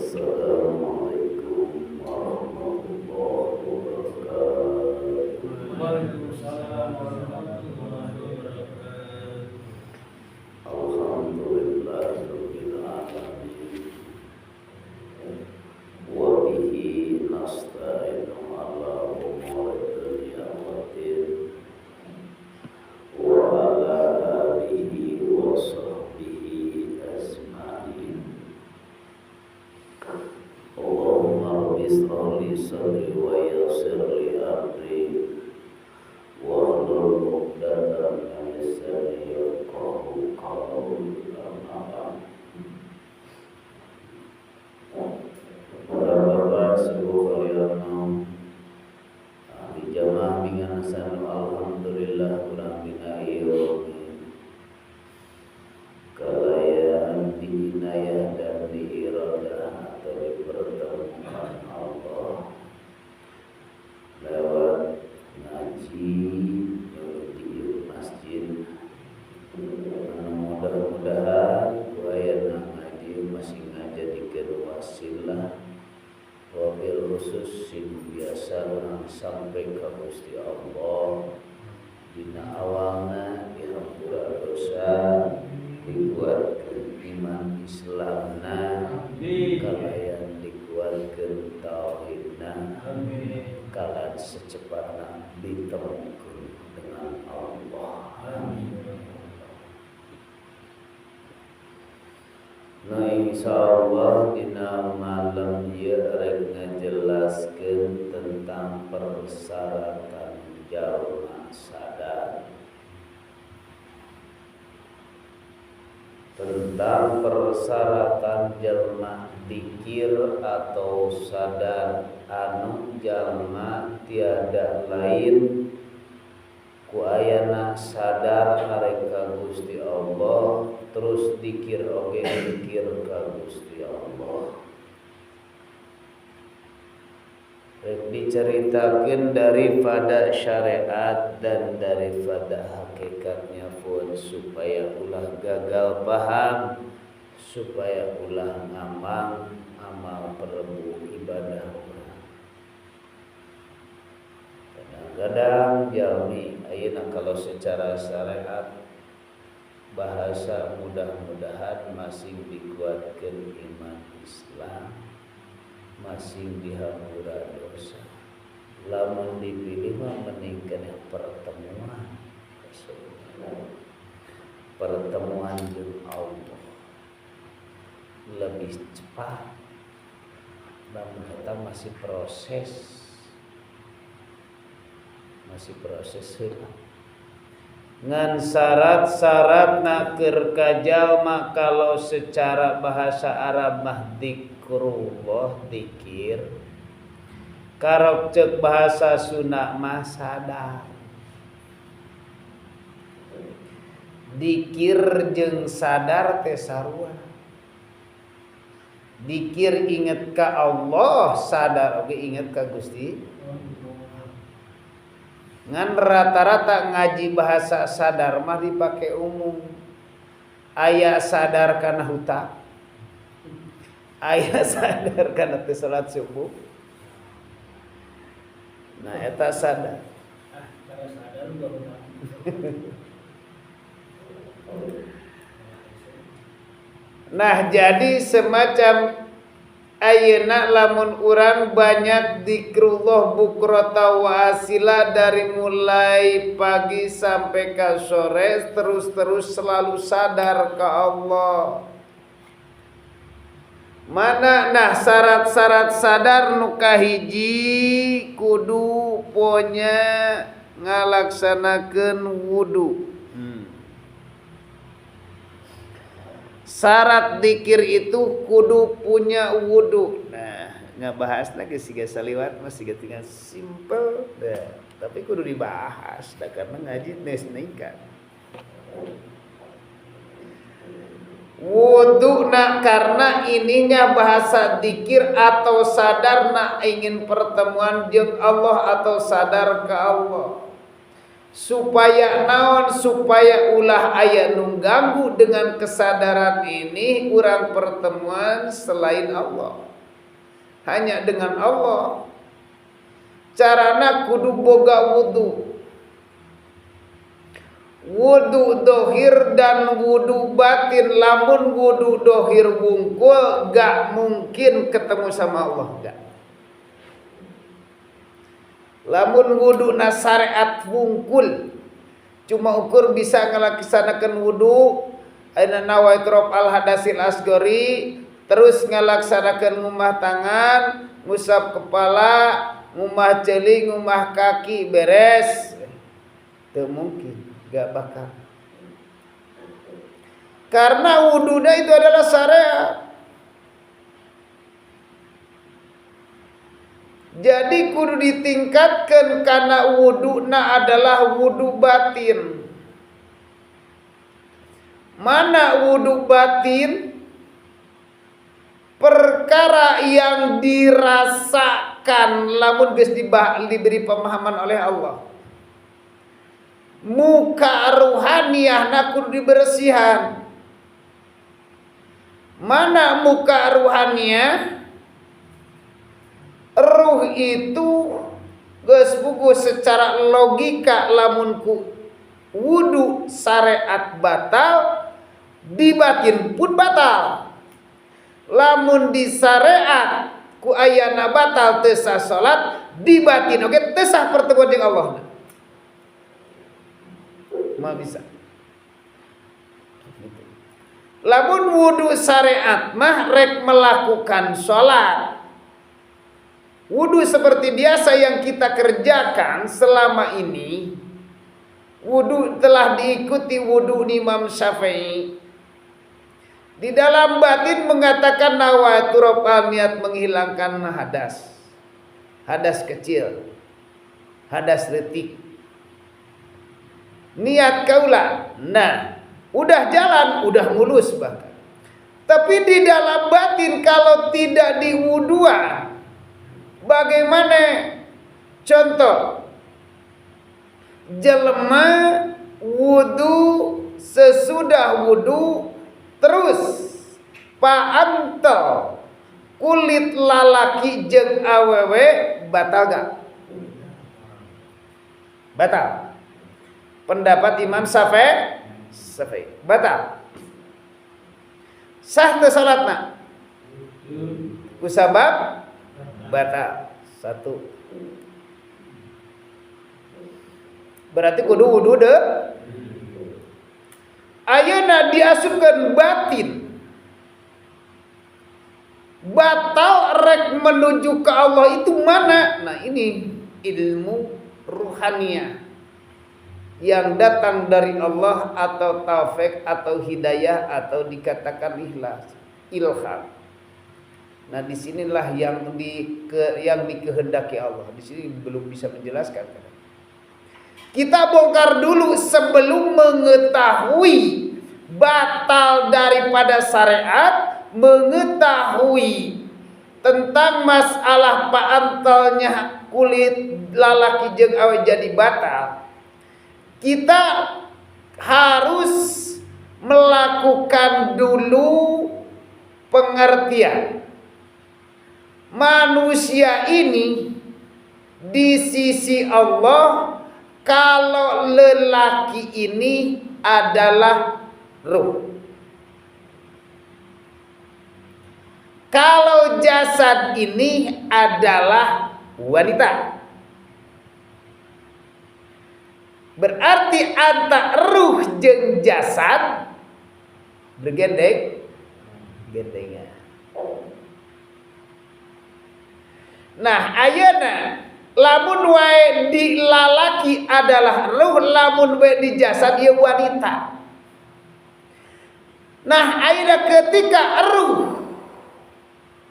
Assalamualaikum warahmatullahi wabarakatuh. Waalaikumsalam warahmatullahi wabarakatuh. Alhamdulillahirabbil alamin. Wa bihi nasta'inu ala umuri dunya waddin. Wa ala alihi wa sahbihi ajma'in. Allahumma rabbi ishrah li sadri wa yassir li amri wahlul 'uqdatam min lisani yafqahu qawli. Amma ba'd. Para bapak sepuh kalian di jamaah dengan hasan alhamdulillah kurang binayo kalayan diinayah dan diiradah atau dipertemukan Allah lewat ngaji di masjid. Mudah-mudahan buayana ngaji masih ngajadikeun wasilah wabil khusus sing biasa orang sampai ka Gusti Allah dina awalna dihampura dosa dikuatkeun iman Islamna kalayan dikuatkeun tauhidna kalan secepatna ditemukeun dengan Allah. Nah insyaallah dina malam ieu rek ngajelaskeun tentang persyaratan jalma sadar. Tentang persyaratan jalma dzikir atau sadar anu jalma tiada lain ku ayana sadar hareka Gusti Allah terus dzikir oge dzikir ka Gusti Allah. Rek diceritakeun daripada syariat dan daripada hakikatnya pun supaya ulah gagal paham, supaya ulah ngamang amal perbu ibadah urang. Kadang-kadang jalmi ayeuna kalau secara syariat bahasa mudah-mudahan masih dikuatkan iman Islam, masih dihampura dosa. Lamun dipilih mah meningkan pertemuan pertemuan dengan Allah lebih cepat. Namun kita masih proses heula. Ngan syarat-syarat keur kajalma kalau secara bahasa Arab mah dzikrullah dzikir. Karok ceuk bahasa Sunda mah sadar. Dzikir jeung sadar teh sarua. Dzikir inget ka Allah, sadar oge inget ka Gusti. Ngan rata-rata ngaji bahasa sadar mah dipake umum. Aya sadar kana hutang, aya sadar kana teu salat subuh. Nah eta sadar. Nah jadi semacam ayeuna lamun urang banyak dzikrullah bukrata wa asila dari mulai pagi sampai ke sore terus selalu sadar ke Allah. Mana nah syarat-syarat sadar nu kahiji kudu ponya ngalaksanakeun wudu. Syarat dzikir itu kudu punya wudu. Nah, ngabahas lagi siga saliwat mah siga tinggal simple dah. Tapi kudu dibahas dah karena ngaji nes ningkat. Wudu nak karena ininya bahasa dzikir atau sadar nak ingin pertemuan jeung Allah atau sadar ke Allah. Supaya naon, supaya ulah aya nu ganggu dengan kesadaran ini urang pertemuan selain Allah. hanya dengan Allah. Carana kudu boga wudu. Wudu dohir dan wudu batin. Lamun wudu dohir wungkul, gak mungkin ketemu sama Allah, gak. Lamun wudu na syariat wungkul, cuma ukur bisa ngelaksanakan wudu aina nawaitu raf'al hadasil asgori, terus ngelaksanakan ngumah tangan, ngusap kepala, ngumah jeli, ngumah kaki, beres. Itu mungkin, gak bakal. Karena wudunya itu adalah syariat. Jadi kudu ditingkatkan karena wuduna adalah wudu batin. Mana wudu batin? Perkara yang dirasakan lamun geus diberi pemahaman oleh Allah. Muka ruhaniyahna kudu dibersihan. Mana muka ruhaniyah? Ruh itu geus buku secara logika lamun ku wudu syariat batal, di batin pun batal. Lamun di syariat ku ayana batal teu sah salat, di batin oge teu sah pertemuan jeung Allah. Mah bisa. Lamun wudu syariat mah rek melakukan salat. Wudu seperti biasa yang kita kerjakan selama ini, wudu telah diikuti wudu Imam Syafi'i. Di dalam batin mengatakan nawaitu raf'al, niat menghilangkan hadas. Hadas kecil, hadas letik. Niat kaula. Nah, udah jalan, udah mulus bahkan. Tapi di dalam batin kalau tidak diwuduan, bagaimana? Contoh, jelema wudu, sesudah wudu terus paantel kulit lalaki jeung awewe batal gak? Batal. Pendapat Imam Syafi'i batal. Sah teu salatna? Ku sabab batal. Satu. Berarti kudu wudu deh. Ayeuna diasupkeun batin. Batal rek menuju ke Allah itu mana? Nah, ini ilmu ruhaniyah yang datang dari Allah atau taufik atau hidayah atau dikatakan ikhlas, ilham. Nah, disinilah yang dikehendaki Allah. Di sini belum bisa menjelaskan. Kita bongkar dulu sebelum mengetahui batal daripada syariat, mengetahui tentang masalah paantelnya kulit lalaki jeung awe jadi batal. Kita harus melakukan dulu pengertian. Manusia ini di sisi Allah, kalau lelaki ini adalah ruh. Kalau jasad ini adalah wanita. Berarti antara ruh jeung jasad bergendengan. Nah, ayeuna lamun wae di lalaki adalah ruh, lamun wae di jasad ieu wanita. Nah, ayeuna ketika ruh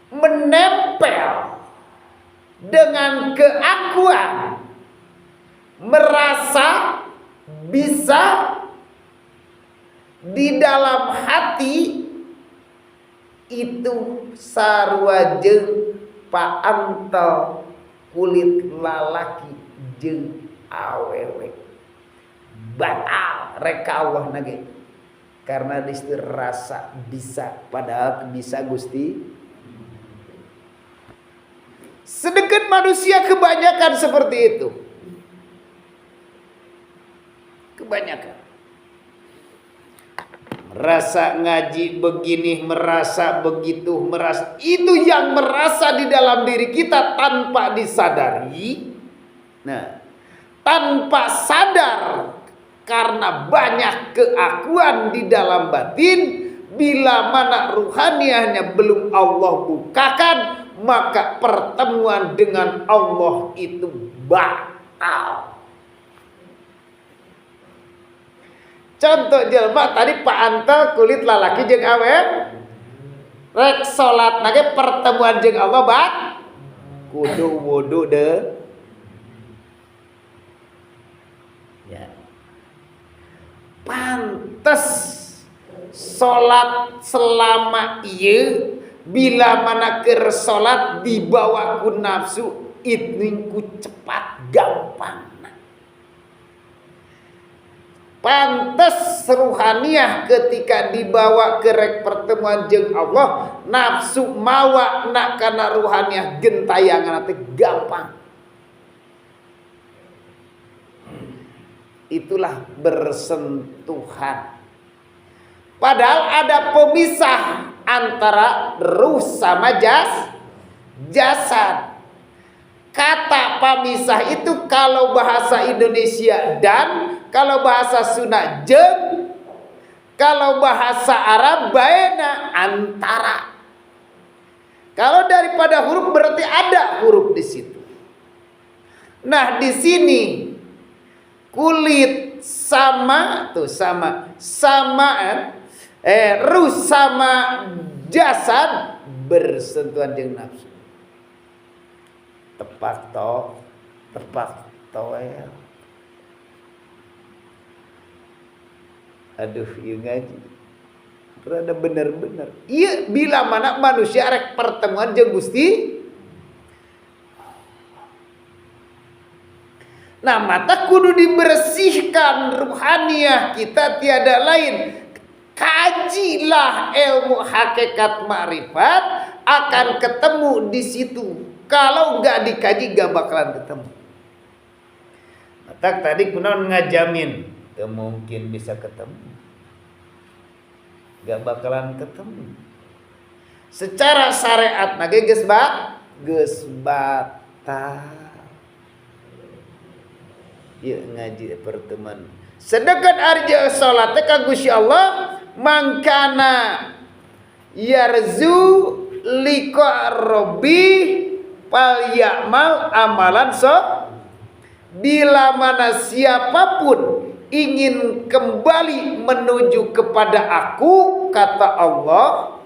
menempel dengan keakuan, merasa bisa di dalam hati, itu sarua jeung paantel kulit lalaki jeung awewe batal reka Allah nage, karena disitu rasa bisa, padahal bisa Gusti. Sedangkan manusia kebanyakan seperti itu. Kebanyakan. Merasa ngaji begini, merasa begitu, merasa. Itu yang merasa di dalam diri kita tanpa disadari. Nah, tanpa sadar karena banyak keakuan di dalam batin. Bila mana ruhaniahnya belum Allah bukakan, maka pertemuan dengan Allah itu batal. Contoh jelma tadi Pak Antel kulit lalaki jeung awen rek salat nage pertemuan jeung Allah kudu wudu deh. Ya. Pantes salat selama ieu bila mana keur salat dibawa ku nafsu itu ku cepat gampang. Pantes ruhaniah ketika dibawa ke rek pertemuan jeung Allah nafsu mawa nak kana ruhaniah gentayangan teh gampang. Itulah bersentuhan. Padahal ada pemisah antara ruh sama jasad. Kata pemisah itu kalau bahasa Indonesia dan, kalau bahasa Sunda jeung, kalau bahasa Arab baena antara. Kalau daripada huruf berarti ada huruf di situ. Nah, di sini kulit sama ruh sama jasad bersentuhan dengan nafsu. Tepak to ya. Aduh, ieu ngaji. Rada bener-bener. Iya, bila mana manusia rek pertemuan jeung Gusti. Nah, mata kudu dibersihkan ruhaniah kita tiada lain. Kajilah ilmu hakikat ma'rifat akan ketemu di situ. Kalau nggak dikaji gak bakalan ketemu. Mata tadi kunaon ngajamin, gak mungkin bisa ketemu. Gak bakalan ketemu. Secara syariat nage geus batal. Ieu ngaji pertemuan. Sedangkan arja salat teh ka Gusti Allah mangkana yarzu liqa rabbi fal ya'mal amalan bila mana siapapun ingin kembali menuju kepada aku kata Allah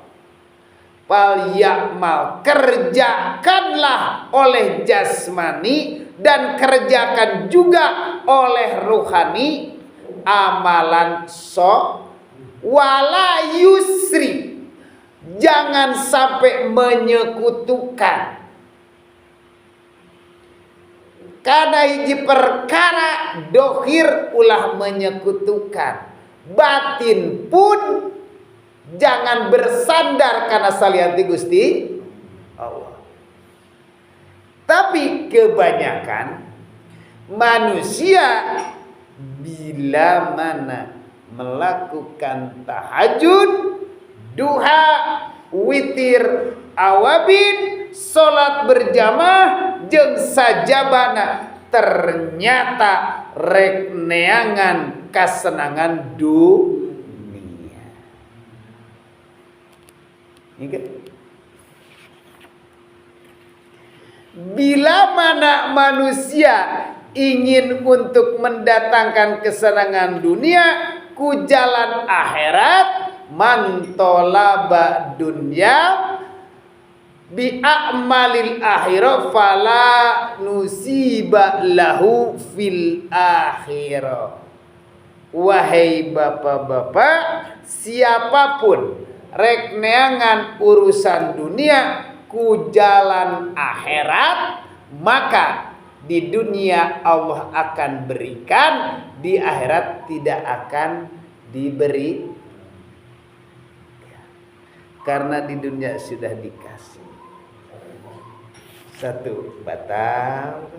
fal ya'mal kerjakanlah oleh jasmani dan kerjakan juga oleh ruhani amalan wala yusri jangan sampai menyekutukan. Karena hiji perkara dohir ulah menyekutukan. Batin pun jangan bersandar karena salianti Gusti Allah. Tapi kebanyakan manusia bila mana melakukan tahajud, duha, witir, awabin, salat berjamaah jeung sajabana ternyata rek neangan kasenangan dunia. Ingat? Bila mana manusia ingin untuk mendatangkan kesenangan dunia ku jalan akhirat man tolaba dunya bi a'malil akhirah fala nusiba lahu fil akhirah. Wahai bapak-bapak, siapapun rek neangan urusan dunia ku jalan akhirat, maka di dunia Allah akan berikan, di akhirat tidak akan diberi. Karena di dunia sudah dikasih. Satu batal.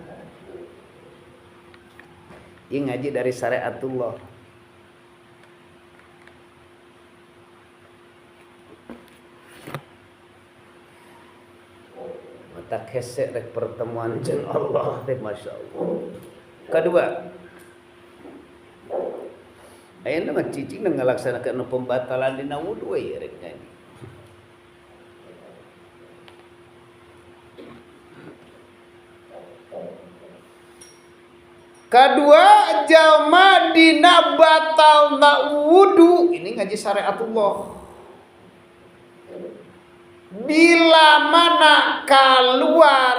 Ini ngaji dari syariatullah. Mata kesek rek pertemuan jeung Allah teh masyaallah. Kedua, ayeuna mah cicing ngalaksanakeun pembatalan dina wudu we rek nyanyi. Kedua, jalma dina batalna wudu, ini ngaji syariatullah. Bila mana keluar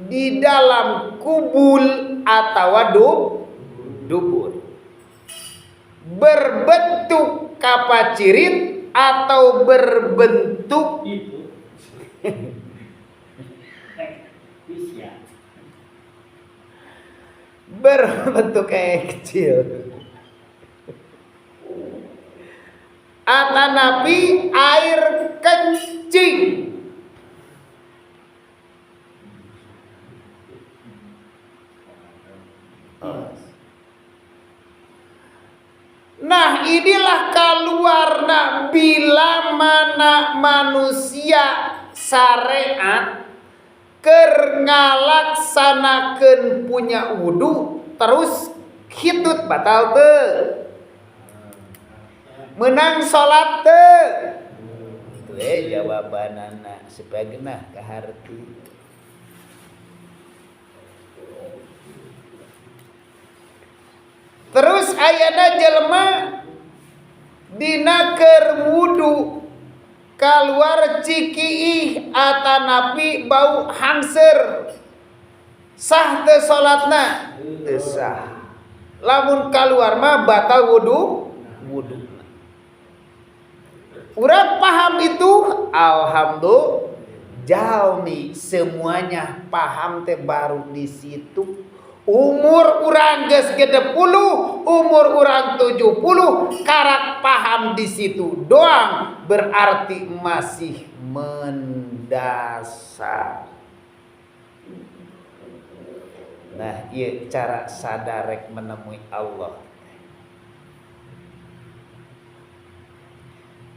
di dalam kubul atau dubur, berbentuk kapacirit atau berbentuk itu berbentuk kayak kecil, atanapi air kencing, nah inilah keluarna bila mana manusia syariat keur ngalaksanakeun punya wudu terus hitut batal teu, menang salat teu. Teu jawabanana supaya geunah kaharti. Terus ayana jelema dina keur wudu keluar cikiih atanapi bau hangser, sah teu salatna? Teu sah. Lamun keluar mah batal wudu. Urang paham itu, alhamdulillah. Jalmi semuanya paham teh baru di situ. Umur urang geus 60, umur urang 70, karak paham di situ doang berarti masih mendasar. Nah, ieu cara sadarek menemui Allah.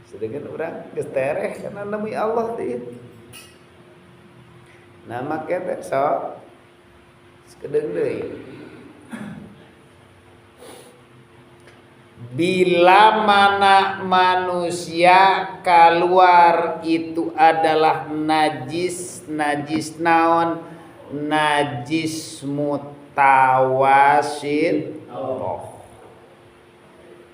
Sedangkan urang geus tereh kana nemui Allah teh. Nah, make teh sok sekedeng deui. Bila mana manusia keluar itu adalah najis, najis naon? Najis mutawasit.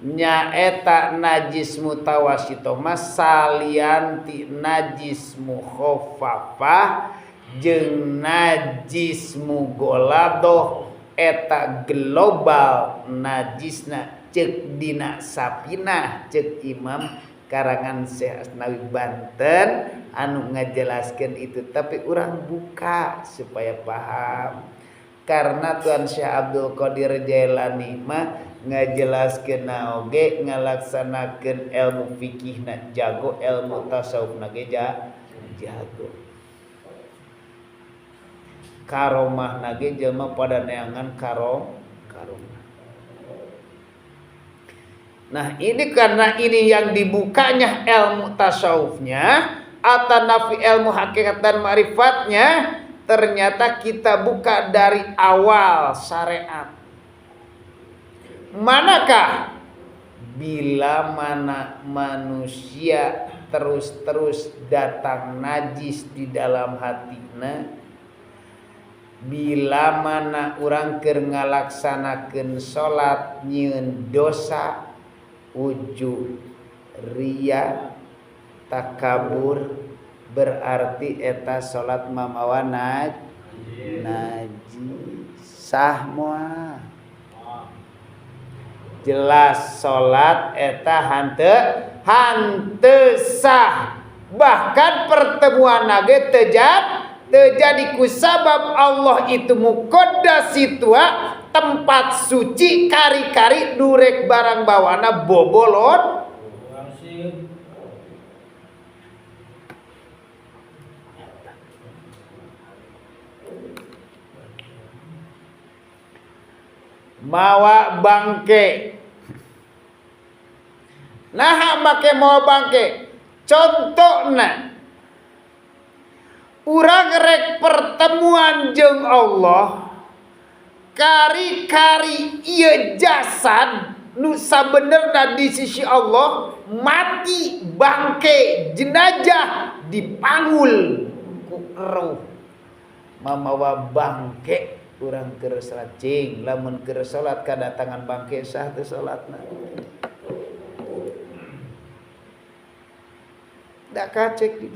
Nya eta najis mutawasito mas salianti najis mukhaffafah jeung najis mugoladoh eta global najisna cek dina sapinah cek Imam karangan Syekh Asnawi Banten anu ngajelaskeun itu, tapi urang buka supaya paham karena Tuan Syekh Abdul Qadir Jailani mah ngajelaskeun oge ngalaksanakeun ilmu fikihna jago, ilmu tasawufna ge jago. Karomah nage jelma pada neangan karomah. Nah ini karena ini yang dibukanya ilmu tasawufnya atau nafi ilmu hakikat dan ma'rifatnya, ternyata kita buka dari awal syariat. Manakah bila mana manusia terus-terus datang najis di dalam hatinya, bila mana urang keur ngalaksanakeun salat nyieun dosa, ujub, riya, takabur, berarti eta salat mamawa najis. Sah moal. Jelas salat eta hanteu sah. Bahkan pertemuan nage terjadi kusabab Allah itu muqaddas situa tempat suci kari-kari durek barang bawana bobolon. mawa bangke. Nah make mawa bangke. Contohna urang rek pertemuan jeung Allah kari-kari ieu jasad nu sabenerna di sisi Allah mati bangke jenazah dipanggul ku ruh mamawa bangke urang keur salat cing lamun keur salat kadatangan bangke sah teu salatna da kacek di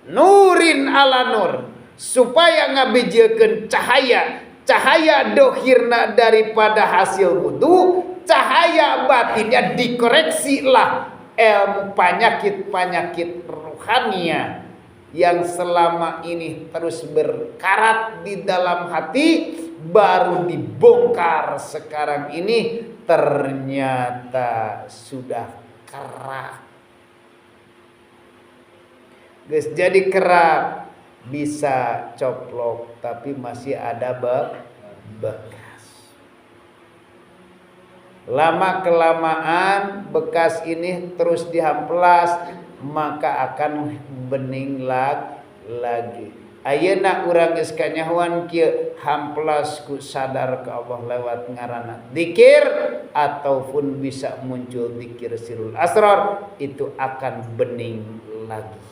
nurin ala nur supaya ngabijiekeun cahaya dohirna daripada hasil wudu, cahaya batinnya dikoreksi lah ilmu penyakit rohania yang selama ini terus berkarat di dalam hati baru dibongkar sekarang ini ternyata sudah kerak. Geus jadi kerak bisa coplok tapi masih ada bekas. Lama kelamaan bekas ini terus dihamplas maka akan bening lagi. Ayeuna urang geus kanyahoan kieu hamplas ku sadar ke Allah lewat ngaranna dzikir ataupun bisa muncul dzikir sirul asrar itu akan bening lagi.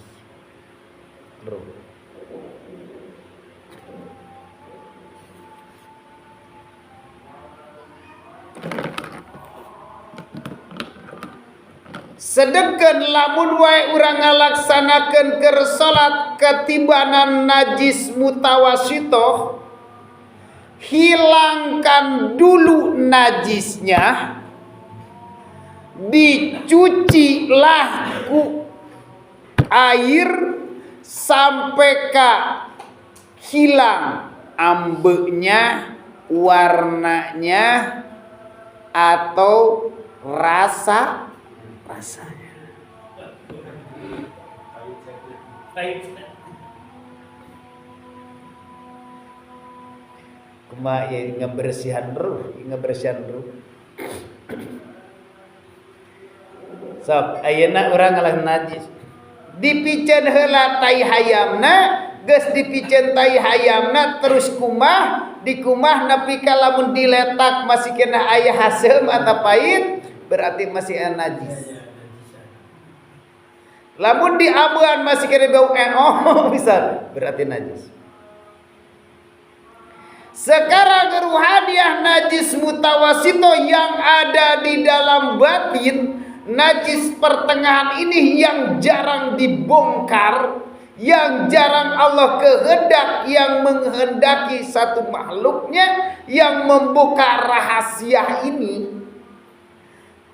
Sedengkeun lamun wae urang ngalaksanakeun keur salat ketibanan najis mutawasitoh hilangkan dulu najisnya dicucilah ku air sampai ka hilang ambeknya warnanya atau rasanya. Kumaha ieu ngabersihan ruh. Sok ayeuna urang ngalah najis. Dipiceun heula tai hayamna, geus dipiceun tai hayamna terus dikumah nepi ka lamun diletak masih kena aya haseum atau pahit berarti masih najis. Lamun diabean masih kena bau bisa berarti najis. Sekarang ruhaniah najis mutawasito yang ada di dalam batin, najis pertengahan ini yang jarang dibongkar, yang jarang Allah kehendak, yang menghendaki satu makhluknya yang membuka rahasia ini.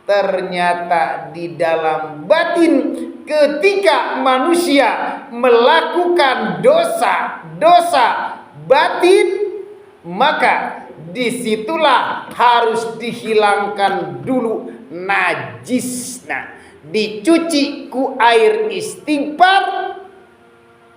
Ternyata di dalam batin ketika manusia melakukan dosa batin, maka disitulah harus dihilangkan dulu najisna, dicuci ku air istighfar,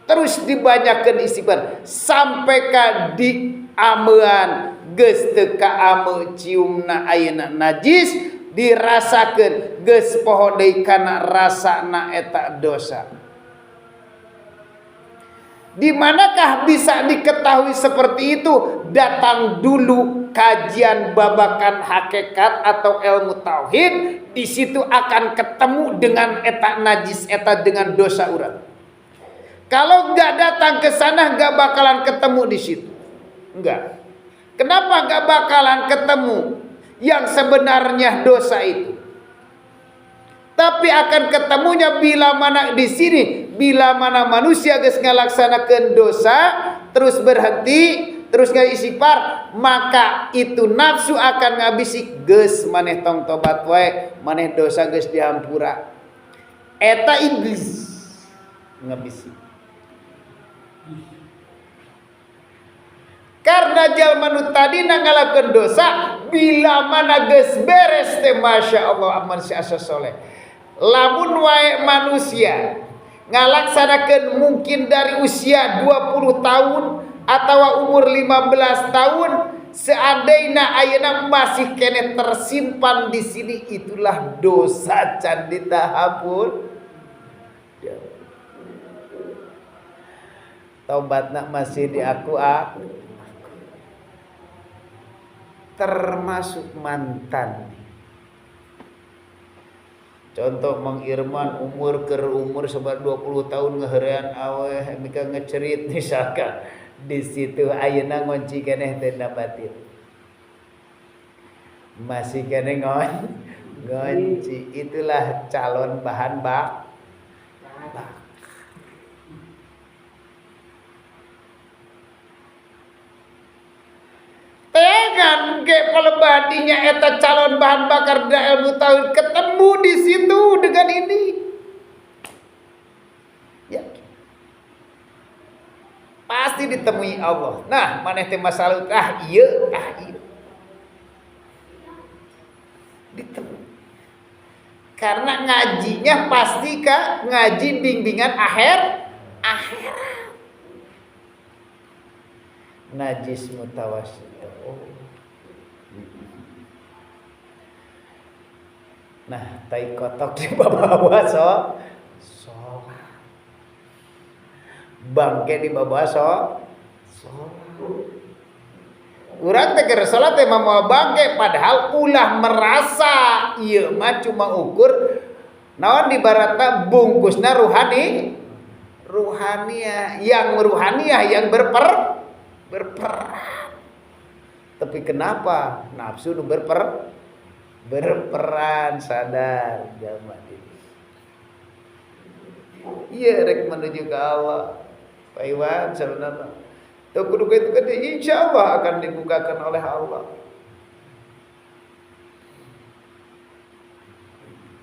terus dibanyakan istighfar sampai ka diamean geus teu kaame ciumna ayeuna najis, dirasakeun geus poho deui kana rasana eta dosa. Di manakah bisa diketahui seperti itu? Datang dulu kajian babakan hakikat atau ilmu tauhid, di situ akan ketemu dengan eta najis eta dengan dosa urang. Kalau enggak datang ke sana enggak bakalan ketemu di situ. Enggak. Kenapa enggak bakalan ketemu yang sebenarnya dosa itu? Tapi akan ketemunya bila mana di sini, bila mana manusia geus ngalaksanakeun dosa, terus berhenti, terus nggak istighfar, maka itu nafsu akan ngabisik geus maneh tong tobat wae, maneh dosa geus dihampura. Eta iblis ngabisik. Karena jalma nu tadina ngalakeun dosa, bila mana geus beres teh masyaallah aman si asa soleh. Lamun wae manusia ngalaksanakeun mungkin dari usia 20 tahun atau umur 15 tahun seandainya ayeuna masih kene tersimpan di sini, itulah dosa can ditahapun. Taubatna masih diaku termasuk mantan. Contoh Mang Irman umur sebar 20 tahun ngeheurean aweh mika ngecerit misalkan di situ ayeuna ngonci keneh tenda batin. Masih keneh ngonci, itulah calon bahan bak. Tegan ke pelebadinya eta calon bahan bakar da ilmu tauhid ketemu di situ dengan ini. Ya. Pasti ditemui Allah. Nah, maneh teh masalah ieu. Ditemui. Karena ngajinya pasti ngaji bimbingan akhirat. Najis mutawasit. Nah, tai kotok di bawah bangke di bawah urang teh keur salat teh mau bangke, padahal ulah merasa ieu mah cuma ukur naon ibaratna bungkusna ruhaniyah yang berperan. Tapi kenapa nafsu nu berperan sadar jalma ini. Iya rek menuju ke Allah. Pak Iwan sebenarnya teu kudu kitu kan insyaallah akan dibukakan oleh Allah.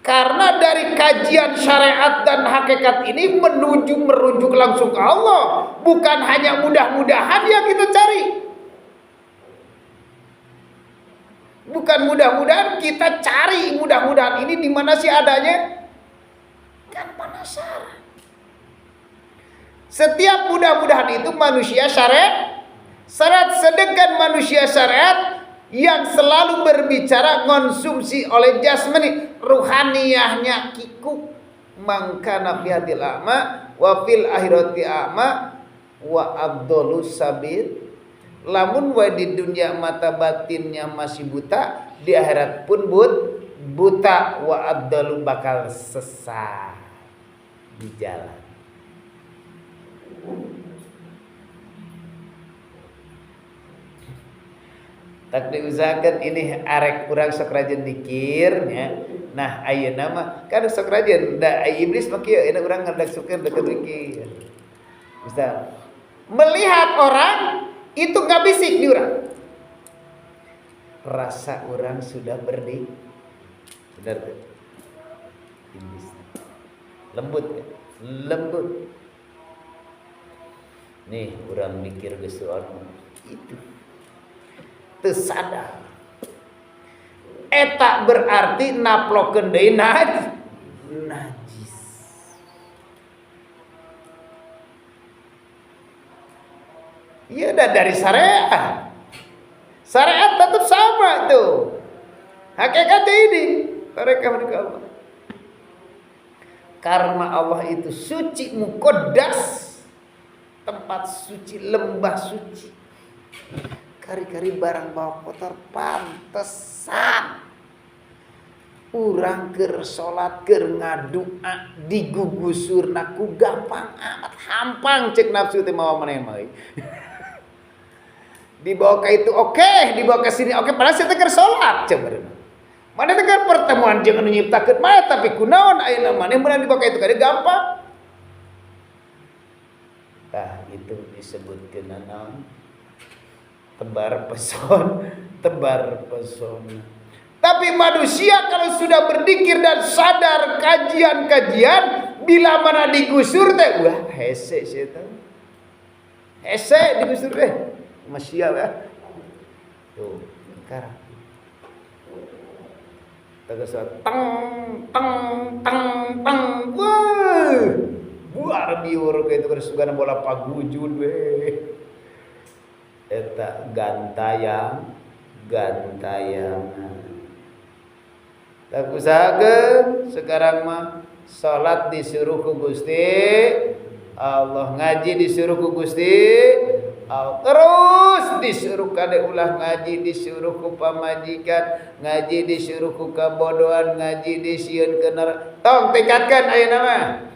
Karena dari kajian syariat dan hakikat ini merujuk langsung ke Allah, bukan hanya mudah-mudahan yang kita cari. Bukan mudah-mudahan kita cari, mudah-mudahan ini di mana sih adanya? Kan penasaran. Setiap mudah-mudahan itu manusia syariat, sedangkan manusia syariat yang selalu berbicara konsumsi oleh jasmani, ruhaniyahnya kikuk, mangkana fi hadil a'ma wa fil akhirati a'ma wa abdolus sabit. Lamun wa di dunia mata batinnya masih buta, di akhirat pun buta, wa abdalu bakal sesat di jalan. Tak diusahakan ini arek urang sok rajin dikirnya. Nah ayeuna mah kan sok rajin da iblis mah kieu ina urang ngadak sukeun deket dikir. Misal melihat orang itu nggak bisik di urang. Rasa orang sudah benar tuh. Iblis. Lembut ya? Lembut. Nih orang mikir geus itu. Teu sadar. Eta berarti naplokeun deui najis. Iya udah dari syariat. Syariat tetap sama tuh. Hakikatnya ini mereka menuju Allah. Karena Allah itu suci muqaddas, tempat suci, lembah suci. Kari-kari barang bawa kotor pantesan. Urang keur salat keur ngadua digugusurna ku gampang amat, hampang cek nafsu teh mawa maneh mah. Dibawa ke itu oke, dibawa ke sini oke, padahal saya keur salat coba. Mana teh pertemuan jeung anu nyiptakeun mah tapi kunaon ayeuna maneh mun dibawa ka itu kade gampang. Tah itu disebutkeun naon? Tebar pesona. Tapi manusia kalau sudah berzikir dan sadar kajian-kajian, bila mana digusur teh wah hese setan. Hese digusur teh. Masya ya. Tuh, sekarang. Tegas teng. Wah. Buar biur kayak itu kesukaan bola pagujud we. eta gantayangan. Tak usahakeun sekarang mah salat disuruh ku Gusti Allah, ngaji disuruh ku Gusti Allah, terus disuruh kade ulah ngaji, disuruh ku pamajikan, ngaji disuruh ku kabodohan, ngaji disieun ke neraka. Tong tingkatkan ayeuna mah.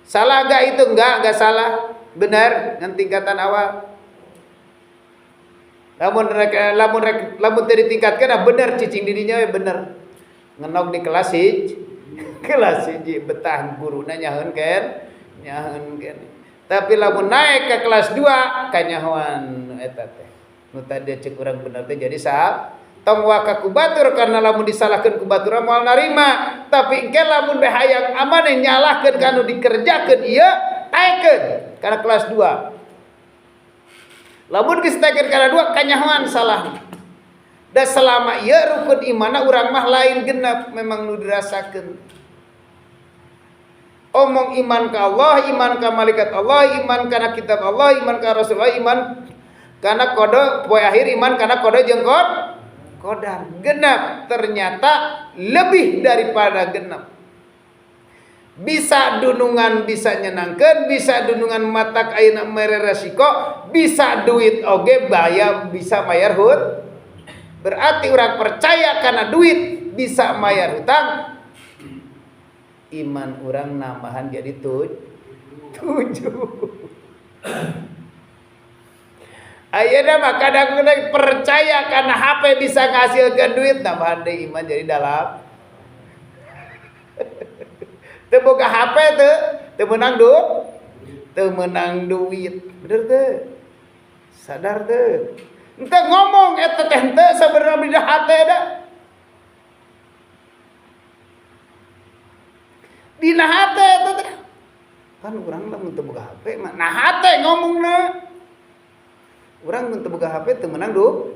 Salah gak itu? Enggak salah. Benar ngan tingkatan awal. Lamun teu ditingkatkeun bener cicing dirinya we bener. Ngenok di kelas hiji betah guruna nyaheun ken. Tapi lamun naik ke kelas 2 kanyahoan eta teh. Nu tadi cek urang bener teh jadi sahab. Tong waka ku batur karena lamun disalahkeun ku batur moal narima, tapi engke lamun beh hayang amaneh nyalahkeun kanu dikerjakeun ieu taekeun kana kelas 2. Lamun geus taekeun kana 2 kanyahoan salahna. Da selama ieu rukun imanna urang mah lain genep memang nu dirasakeun. Omong iman ka Allah, iman ka malaikat Allah, iman kana kitab Allah, iman ka Rasulullah, iman kana qada poe akhir, iman kana qada jeung qadar. Genep ternyata lebih daripada genep. Bisa dunungan bisa nyenangkeun, bisa dunungan matak ayeuna mere resiko, bisa duit oge baya bisa mayar hut. Berarti orang percaya karena duit bisa mayar hutang. Iman orang nambahan jadi 7. Ayeuna mah kadang-kadang percaya karena HP bisa ngasilkeun duit, nambahan deui iman jadi dalam. Teu boga HP teu meunang duit. Bener teu? Sadar teu? Henteu ngomong eta teh henteu sabenerna bida hate da. Dina hate eta teh. Kan urang lamun teu boga HP mah nah hate ngomongna. Urang mun teu boga HP teu meunang duit.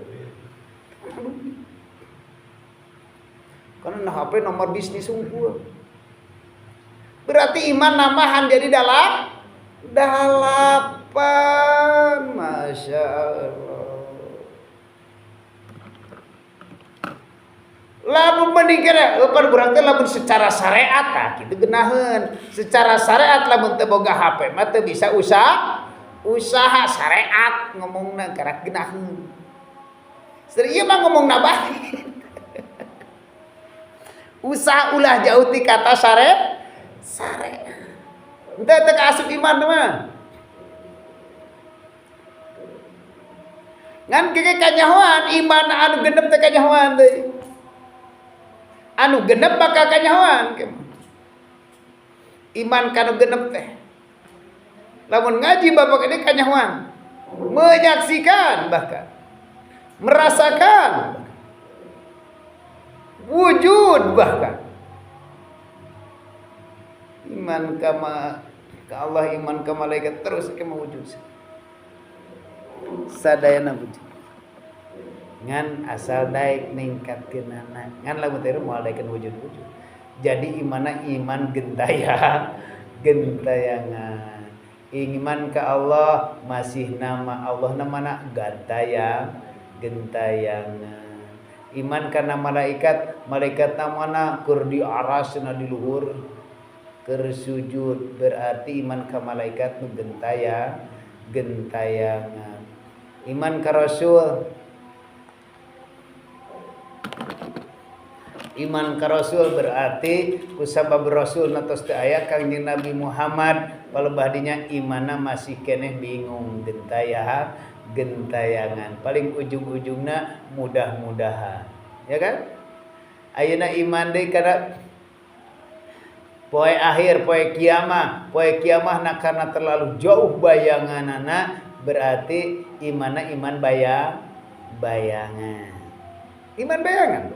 Karena nah HP nomor bisnis unggul. Berarti iman nambahan jadi dalapan. Masya Allah. Lamun menikah, berarti lamun secara syariat lah, gitu genaheun. Secara syariat lamun teu boga HP mah teu bisa usaha syariat ngomongna karak genaheun. Ieu mah ngomong nabahin. Usaha ulah jauh ti kata syariat. Henteu teu kaasup iman mah. Ngan keke kanyahoan iman anu genep teh kanyahoan deui. Anu genep bakal kanyahoan. Iman kanu genep teh. Lamun ngaji bapak ini kanyahoan. Menyaksikan bahkan. Merasakan. Wujud bahkan. Iman ka Allah, iman ka malaikat terus ke mewujud. Sadayana wujud. Ngan asal daek ningkatkeunana. Ngan lamun teh moal daekeun wujud-wujud. Jadi imanna iman gentayangan. Iman ka Allah masih nama Allah namana gentayangan. Iman kana malaikat namana keur di arasna di luhur keur sujud, berarti iman ka malaikat nu gentayangan. Iman ka Rasul, iman ka Rasul berarti kusabab Rasul natos teu aya Kangjeng Nabi Muhammad palebah dinya imanna masih keneh bingung gentayangan. Paling ujung-ujungna mudah-mudahan. Ya kan? Ayeuna iman deui kana poe akhir, poe kiamah na karena terlalu jauh bayanganana berarti imanna iman bayangan. Iman bayangan.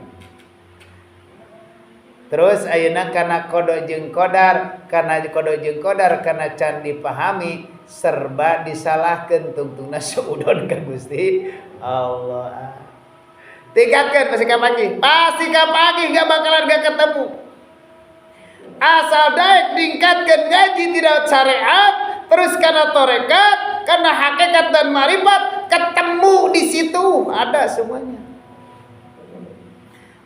Terus ayeuna kana qada jeung qadar, kana can dipahami serba disalahkeun tungtungna suudon ka Gusti Allah. Tingkatkeun pasti ka pagi enggak bakalan gak ketemu. Asal daek ningkatkeun ngaji tidak syariat, terus kana tarekat, kana hakikat dan marifat, ketemu di situ ada semuanya.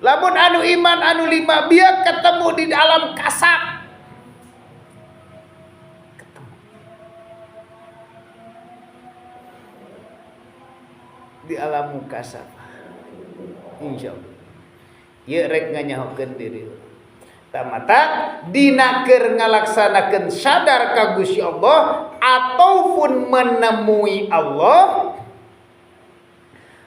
Lamun anu iman anu lima biak ketemu di alam kasab. Di alam kasab. Insyaallah. Ieu rek nganyahokeun diri. Tamata dina keur ngalaksanakeun sadar ka Gusti Allah ataupun menemui Allah,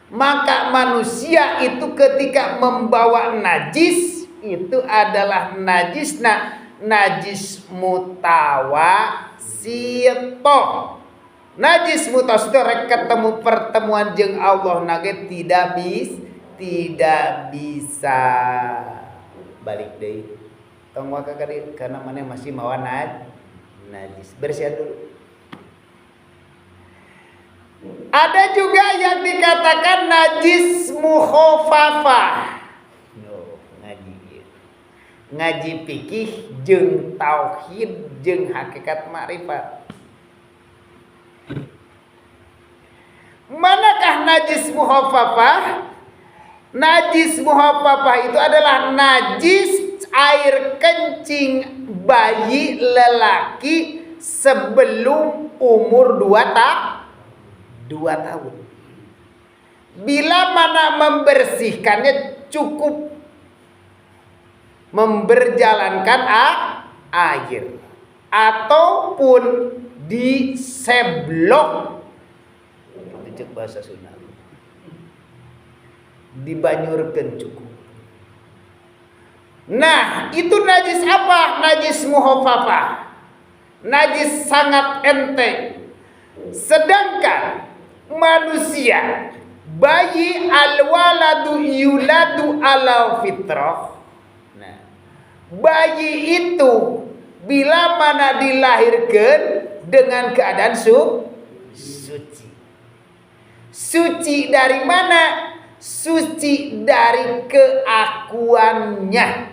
maka manusia itu ketika membawa najis itu adalah najis mutawasito. Najis mutawasito rek ketemu pertemuan jeung Allah nage tidak bisa balik deui. Tong waka kadi karena mana masih mawa najis. Bersihan dulu. Ada juga yang dikatakan najis mukhafafah. Ngaji fikih jeung tauhid jeung hakikat makrifat. Manakah najis mukhafafah? Najis mukhafafah itu adalah najis air kencing bayi lelaki sebelum umur 2 tahun. Bila mana membersihkannya cukup memberjalankan air ataupun diseblok. Cek bahasa Sunda. Dibanyurkeun cukup. Nah, itu najis apa? Najis mukhafafah. Najis sangat enteng. Sedangkan manusia, bayi al-waladu yuladu ala fitrah. Nah, bayi itu bila mana dilahirkan dengan keadaan suci. Suci dari mana? Suci dari keakuannya.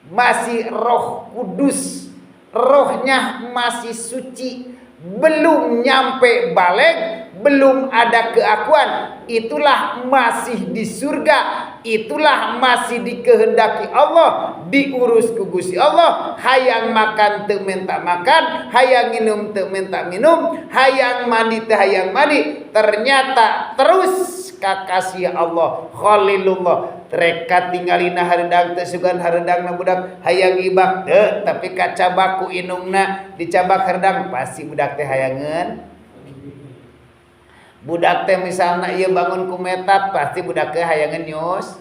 Masih Roh Kudus, rohnya masih suci, belum nyampe balik, belum ada keakuan. Itulah masih di surga, itulah masih dikehendaki Allah, diurus ku Gusti Allah. Hayang makan teu minta makan, hayang minum teu minta minum, hayang mandi teu hayang mandi. Ternyata terus kakasih Allah Khalilullah reka tinggalina hareudang teu sugan hareudangna budak hayang ibak teu, tapi kacabak ku inungna dicabak hareudang pasti budak teh hayangeun. Budak teh misalna ieu bangun ku metap pasti budak teh hayangeun nyus.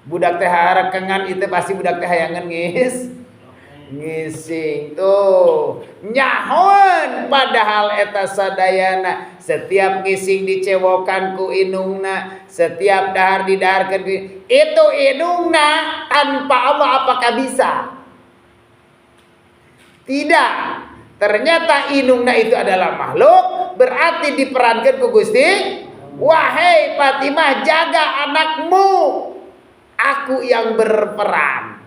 Budak teh harakengan itu pasti budak teh hayangeun ngising tuh nyahoan, padahal eta sadayana setiap ngising dicewokan ku inungna, setiap dahar didaharkeun itu inungna tanpa Allah apakah bisa? Tidak. Ternyata inungna itu adalah makhluk, berarti diperankan ku Gusti. Wahai Fatimah, jaga anakmu, aku yang berperan.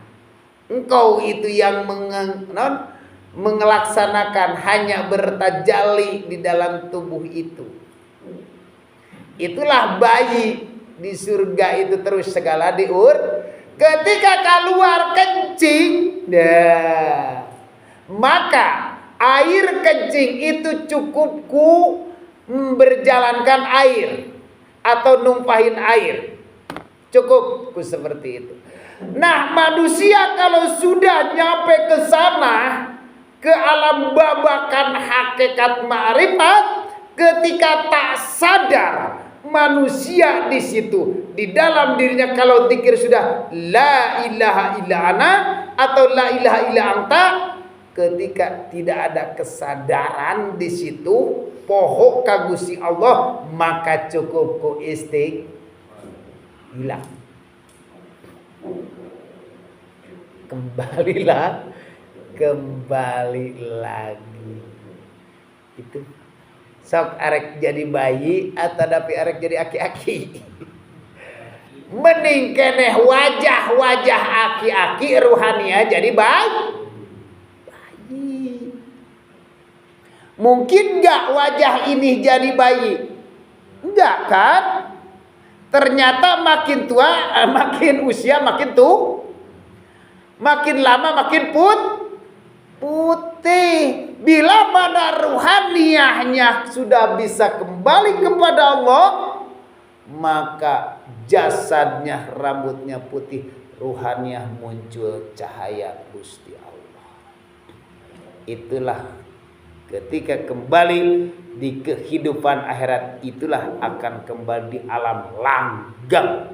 Engkau itu yang mengelaksanakan, hanya bertajalli di dalam tubuh itu. Itulah bayi di surga itu terus segala diur. Ketika keluar kencing, maka air kencing itu cukup ku berjalankan air atau numpahin air. Cukup ku seperti itu. Nah, manusia kalau sudah nyampe ke sana, ke alam babakan hakikat ma'rifat, ketika tak sadar manusia di situ, di dalam dirinya kalau zikir sudah la ilaha illa ana atau la ilaha illa anta, ketika tidak ada kesadaran di situ pohok ka Gusti Allah, maka cukup ku hilang. Kembali lagi itu sok arek jadi bayi atau tapi arek jadi aki-aki. Mending keneh wajah aki-aki ruhania jadi bayi. Mungkin nggak wajah ini jadi bayi? Enggak kan? Ternyata makin tua, makin usia makin makin lama makin putih. Bila mana ruhaniyahnya sudah bisa kembali kepada Allah, maka jasadnya, rambutnya putih, ruhaniyah muncul cahaya Gusti Allah. Itulah ketika kembali di kehidupan akhirat, itulah akan kembali di alam langgeng.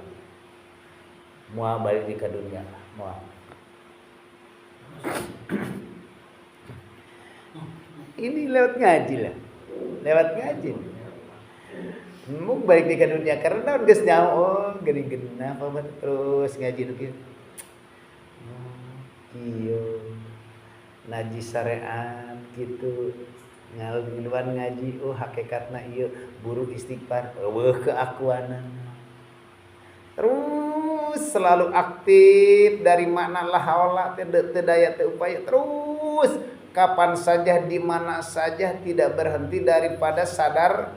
Mau balik di dunia, mau. Ini lewat ngaji lah, lewat ngaji. Mau balik di dunia karena udah senyawa, oh gini genap apa terus ngaji dulu. Iyo, najis syariat gitu. Ngaluan ngaji, oh hakikatna iya buru istighfar, eueuh keakuanan. Terus selalu aktif dari makna la haula teu daya teu upaya, terus kapan saja di mana saja tidak berhenti daripada sadar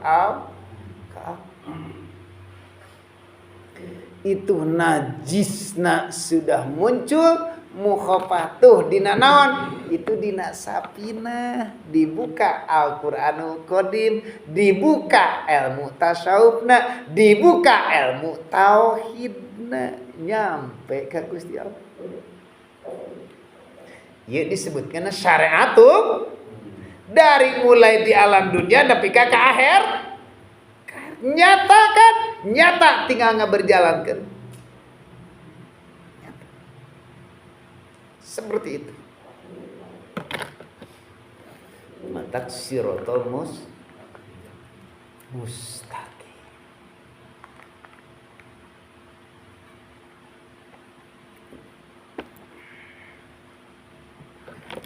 itu najisna sudah muncul. Mukhafatuh dina naon? Itu dina sapina. Dibuka Al-Qur'anul Qadim, dibuka ilmu tasawufna, dibuka ilmu tauhidna, nyampe ka Gusti Allah. Ieu disebutkeun syariatu dari mulai di alam dunia nepi ka akhir. Nyata kan? Nyata tinggal ngaberjalankeun. Seperti itu. Matak sirotol mustaqim.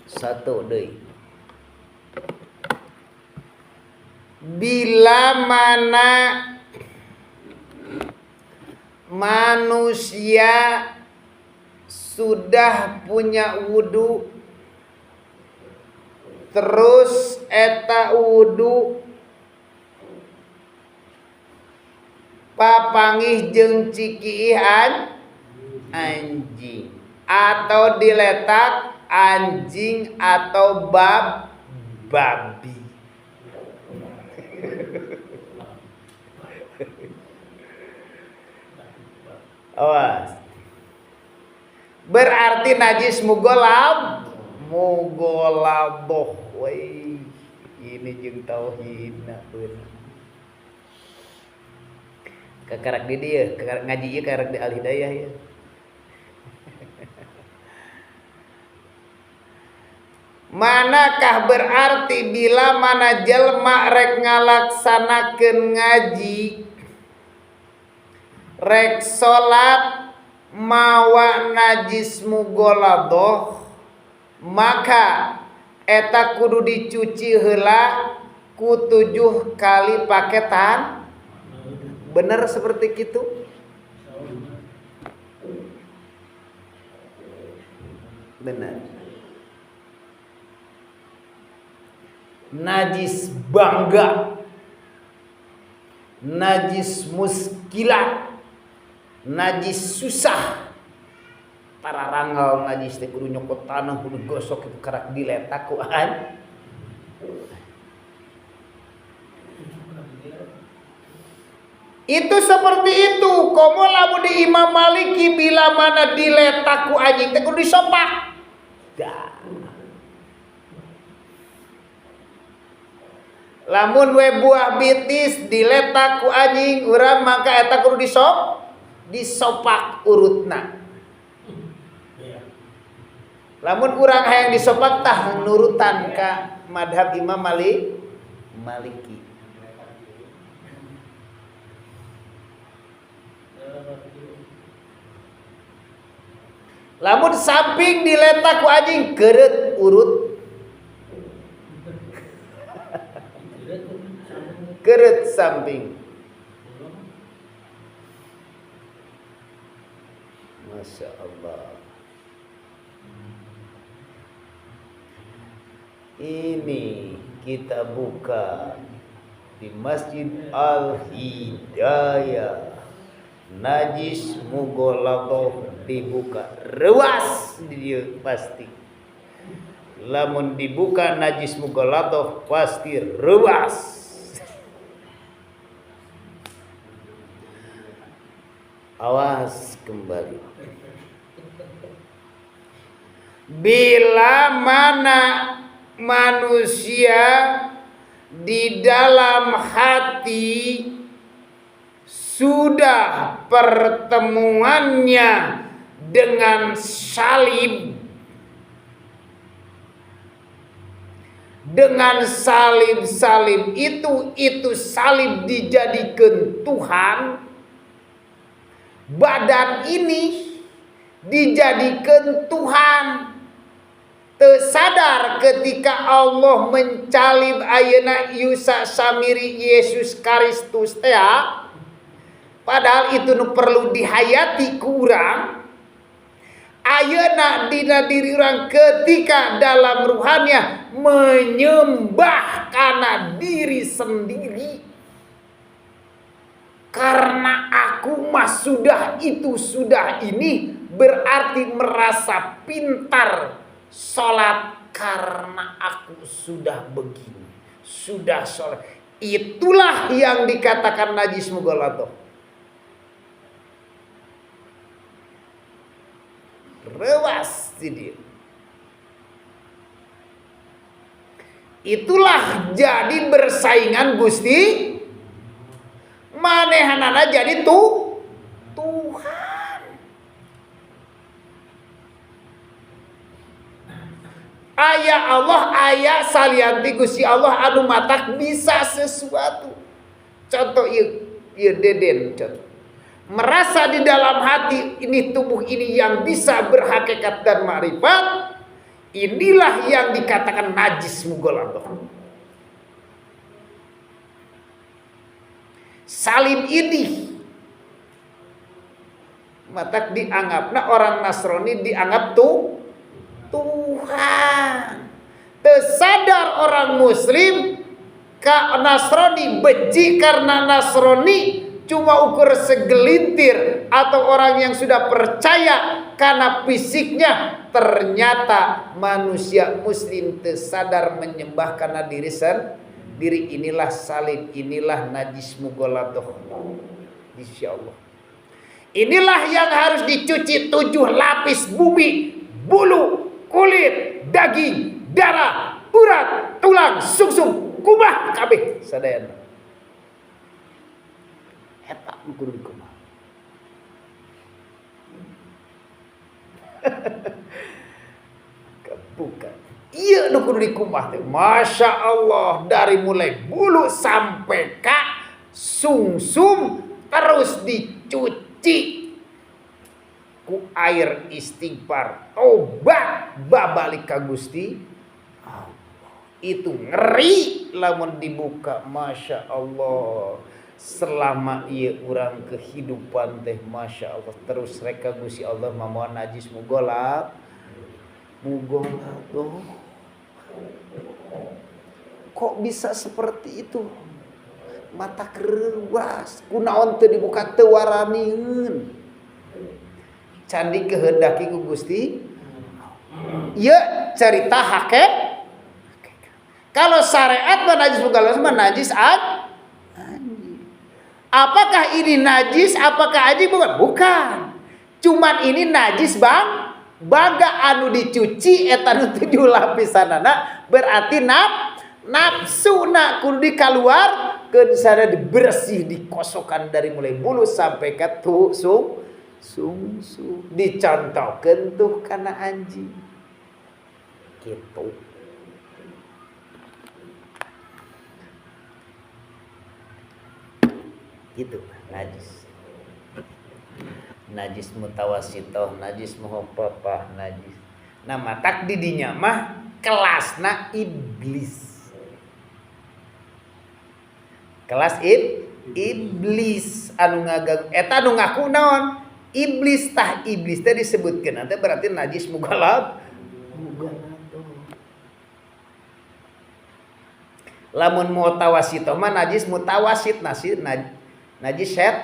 Satu deui. Bila mana manusia sudah punya wudu, terus eta wudu papangih jeung cikiihan anjing atau diletak anjing atau babi. Awas. Berarti najis mugolaboh. Woi, ini jeung tauhidna beunang. Kakarak di dieu, kakarak ngaji ieu kakarak di Al Hidayah ya. Manakah berarti bila mana jelma rek ngalaksanakeun ngaji, rek salat mawa najis mugoladoh, maka eta kudu dicuci heula ku 7 kali paketan. Bener seperti itu? Benar. Najis bangga, najis muskilah, najis susah, tararanggal najis teh kudu nyokot tanah, kudu gosok itu karak diletak ku an. Itu seperti itu. Komo lamun di Imam Maliki bila mana diletak ku anjing teh kudu disopak. Dah. Lamun we buah bitis diletak ku anjing urang maka eta kudu disopak urutna. Lamun urang hayang disopak tah nurutan ka madhab Imam Maliki. Lamun samping diletak ku anjing keureut urut. Keureut samping. Masya Allah. Ini kita buka di Masjid Al-Hidayah. Najis mughalladhah dibuka ruas dia pasti. Lamun dibuka najis mughalladhah pasti ruas. Awas kembali. Bila mana manusia di dalam hati sudah pertemuannya dengan salib, dengan salib itu salib dijadikan Tuhan, badan ini dijadikan Tuhan. Tersadar ketika Allah mencalib ayeuna Yusa samiri Yesus Kristus teh, padahal itu nu perlu dihayati ku urang. Ayeuna dina diri urang ketika dalam ruhannya menyembah kana diri sendiri. Karena aku mah sudah itu sudah ini, berarti merasa pintar sholat karena aku sudah begini, sudah sholat. Itulah yang dikatakan najis mughalladhah. Rewas dia. Itulah jadi bersaingan Gusti, manehanana jadi Tuhan. Aya Allah, aya salianti Gusti Allah anu matak bisa sesuatu. Contoh ieu Deden contoh. Merasa di dalam hati ini tubuh ini yang bisa berhakikat dan ma'rifat. Inilah yang dikatakan najis mughalladhah. Salib ini matak dianggapna orang Nasrani dianggap Tuhan. Tersadar orang Muslim ka Nasrani benci karena Nasrani cuma ukur segelintir, atau orang yang sudah percaya karena fisiknya. Ternyata manusia Muslim tersadar menyembah karena diri sendiri. Inilah salib, inilah najis mughalladhah. Insyaallah. Inilah yang harus dicuci 7 lapis bumi, bulu, kulit, daging, darah, urat, tulang, sungsum, kubah kabeh sadayana. Eta kudu dikumaha. Bukan. Iya nu kudu dikumah teh. Masya Allah, dari mulai bulu sampai ka sungsum terus dicuci ku air istighfar, tobat babalik ka Gusti. Itu ngeri lamun dibuka. Masya Allah. Selama ia urang kehidupan teh Masya Allah terus reka Gusti Allah mamoan najis mughalladhah. Kok bisa seperti itu? Mata kerewas kunaon teu dibuka teu waranieun. Candi kehendaki ku Gusti. Ieu carita hakikat. Kalau syariat mah najis mughalladhah mah najis apakah ini najis? Apakah aji? Bukan. Cuman ini najis baga anu dicuci eta nu 7 lapisanana berarti nafsuna kudu dikaluar keun sana dibersih, dikosokkan dari mulai bulu sampai ke sungsum. Dicontohkeun tuh kana anjing. Gitu. Gitu najis mutawasitoh, najis muhaffafah, najis. Nah matak didinya mah kelasna iblis. Kelas iblis anu ngagag eta anu ngaku naon? Iblis tah iblis teh disebutkeun teh berarti najis mughalladhah. Lamun mutawasito mah najis mutawasit najis set.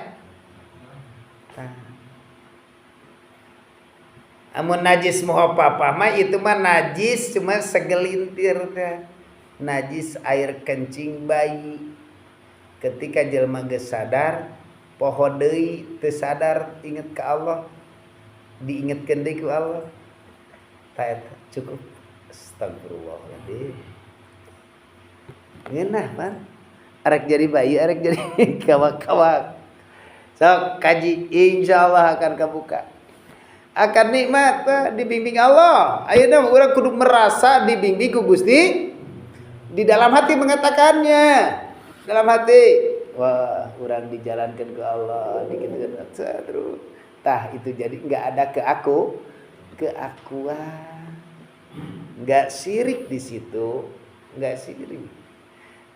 Amun najis muhafafah mah itu mah najis cuma segelintir teh. Najis air kencing bayi. Ketika jelema geus sadar, poho deui teu sadar inget ke Allah. Diingetkeun deui ku Allah. Tah eta cukup. Astagfirullahaladzim. Ngeunah man. Arek jadi bayi, arek jadi kawak-kawak. Sok kaji insyaallah akan kebuka. Akan nikmat dibimbing Allah. Ayeuna urang kudu merasa dibimbing ku Gusti. Di dalam hati mengatakannya. Dalam hati, wah, urang dijalankan ke Allah, dikit-dikit terus. Tah itu jadi enggak ada keakuan. Enggak syirik di situ, enggak syirik.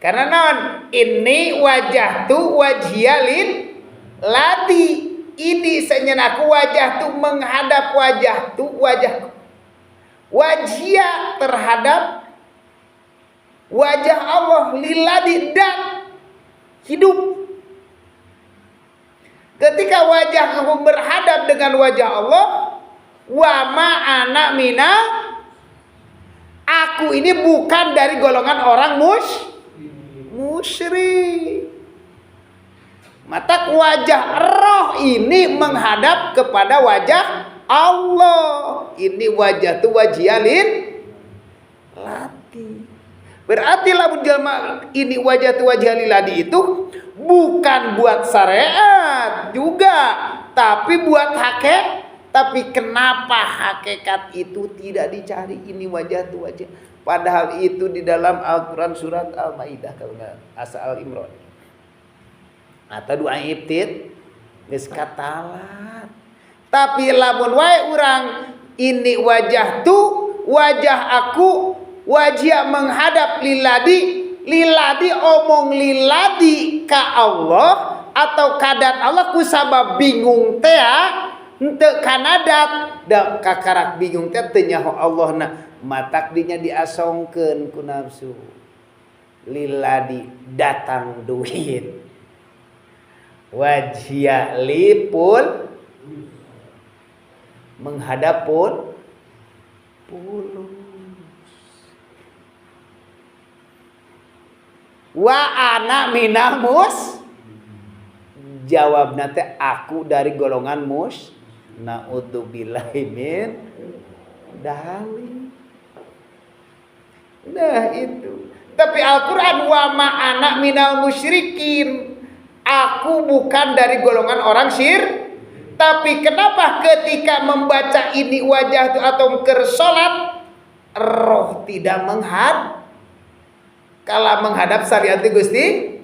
Karena naon? Ini wajah tu wajhialin lati. Ini senyenaku wajah tu menghadap wajah tu wajah wajia terhadap wajah Allah lilladhi dan hidup. Ketika wajah kamu berhadap dengan wajah Allah, wa ma ana mina, aku ini bukan dari golongan orang musyrik. Mata wajah roh ini menghadap kepada wajah Allah. Ini wajah tu wajialin lati. Berarti lamun jalma ini wajah tu wajialin lati itu bukan buat syariat juga, tapi buat hakikat. Tapi kenapa hakikat itu tidak dicari? Ini wajah tu wajah. Padahal itu di dalam Al-Quran surat Al-Maidah kalau enggak Al-Imran. Atau doa ibtid geus katalat. Tapi lamun wae urang ini wajah tu wajah aku wajah menghadap liladi omong liladi ka Allah atau kadat Allah kusabab bingung teh henteu kanadat da kakarak bingung teh teu nyaho Allahna matak dinya diasongkeun ku nafsu liladi datang duit wajia lipul menghadap pulus. Wa ana minamus jawabna teh aku dari golongan naudzubillahi min dalik. Nah itu. Tapi Al-Qur'an wa ma ana minal musyrikin. Aku bukan dari golongan orang Tapi kenapa ketika membaca ini wajah itu atau kersolat roh tidak menghadap? Kalau menghadap syariat Gusti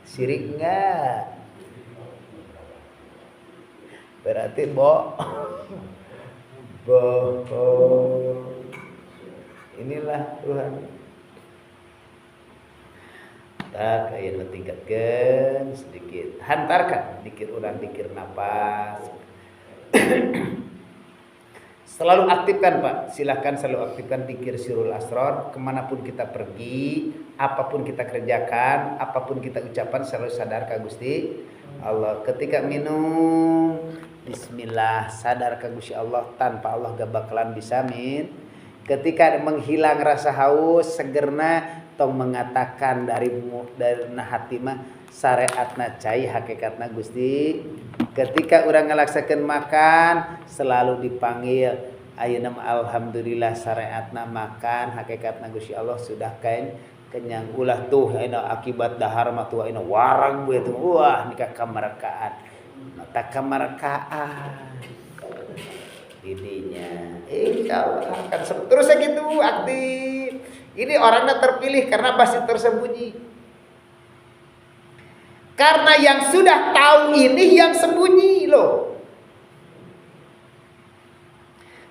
syirik enggak? Berarti bohong. Inilah Tuhan. Tak ayeuna tingkatkeun sedikit. Hantarkan dikir urang dikir napas. Selalu aktifkan Pak. Silahkan selalu aktifkan dikir sirul asrar. Kemanapun kita pergi, apapun kita kerjakan, apapun kita ucapan, selalu sadar ka Gusti Allah. Ketika minum, bismillah, sadar ka Gusti Allah. Tanpa Allah gak bakalan bisa min. Ketika menghilang rasa haus, segerna tong mengatakan dari hati mah syariatna cai hakikatna Gusti. Ketika orang ngelaksakan makan selalu dipanggil ayeuna alhamdulillah syariatna makan hakikatna Gusti Allah sudah kenyang ulah tuh ayeuna akibat dahar mah tuh ayeuna warang we tuh wah nikah kamarkaan mata kamarkaan ininya insyaallah akan seterusnya gitu aktif. Ini orangnya terpilih karena pasti tersembunyi. Karena yang sudah tahu ini yang sembunyi loh.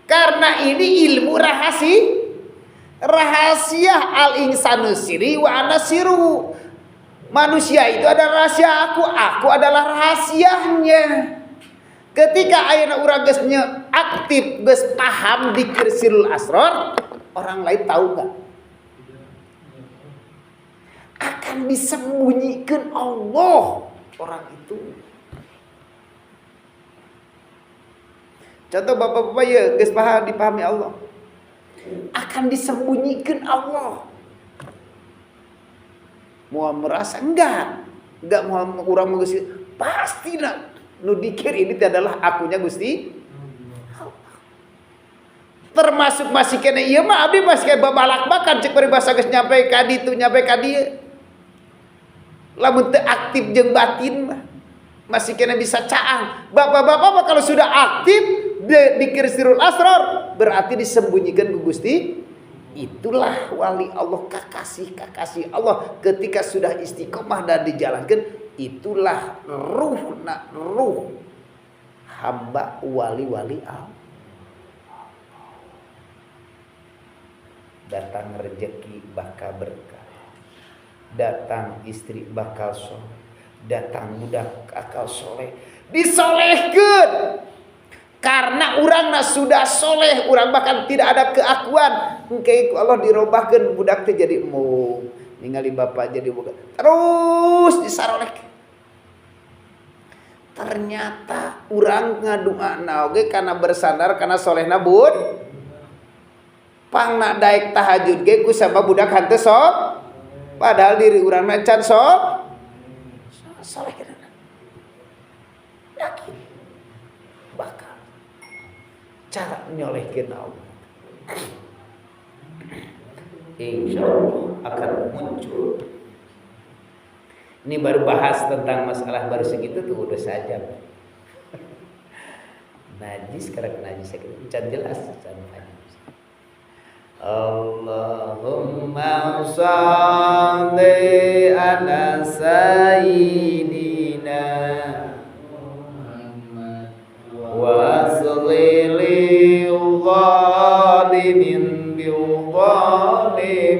Karena ini ilmu rahasia al-insanu siri wa ana siru. Manusia itu ada rahasia aku adalah rahasianya. Ketika ayeuna urang geus aktif, geus paham dzikir sirul asrar, orang lain tahu enggak? akan disembunyikan Allah orang itu. Contoh bapak-bapak ya, geus paham dipahami Allah. Akan disembunyikan Allah. Mau merasa enggak mau kurang Gusti. Pasti nak nu dikir ini adalah akunya Gusti. Termasuk masih kena ieu mah abdi masih kayak babalak bakan cek peribahasa geus nyampe ka ditu nyampe ka dieu. Lamun teu aktif jeung batin mah masih kena bisa caang. Bapak-bapak mah kalau sudah aktif dikir sirul asrar berarti disembunyikan ku Gusti. Itulah wali Allah, kekasih Allah ketika sudah istiqomah dan dijalankan. Itulah ruh hamba wali-wali Allah. Datang rezeki bakal berkah, datang istri bakal soleh, datang budak akal soleh, disolehkeun. Karena urang sudah soleh, urang bahkan tidak ada keakuan. Engke Allah dirobahkeun budak teh jadi embung, ningali bapak jadi boga. Terus disaroleh. Ternyata urang ngadoana oge karena bersandar karena solehna bud. Pangna daek tahajud ge ku sabab budak henteu sok. Padahal diri urang mah can sok. Soleh kana. Yakin. Bakal cara nyolehkeun Allah. Insyaallah akan muncul. Ini baru bahas tentang masalah baru segitu tuh udah saja. Najis karena najis can jelas can najis. Allahumma shalli ala sayyidina wa salli zalimin bil zalimin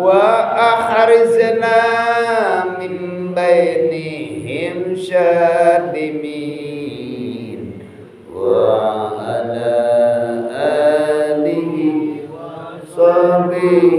wa akhrizna min bainihim syadimin wa ala alihi wa sahbihi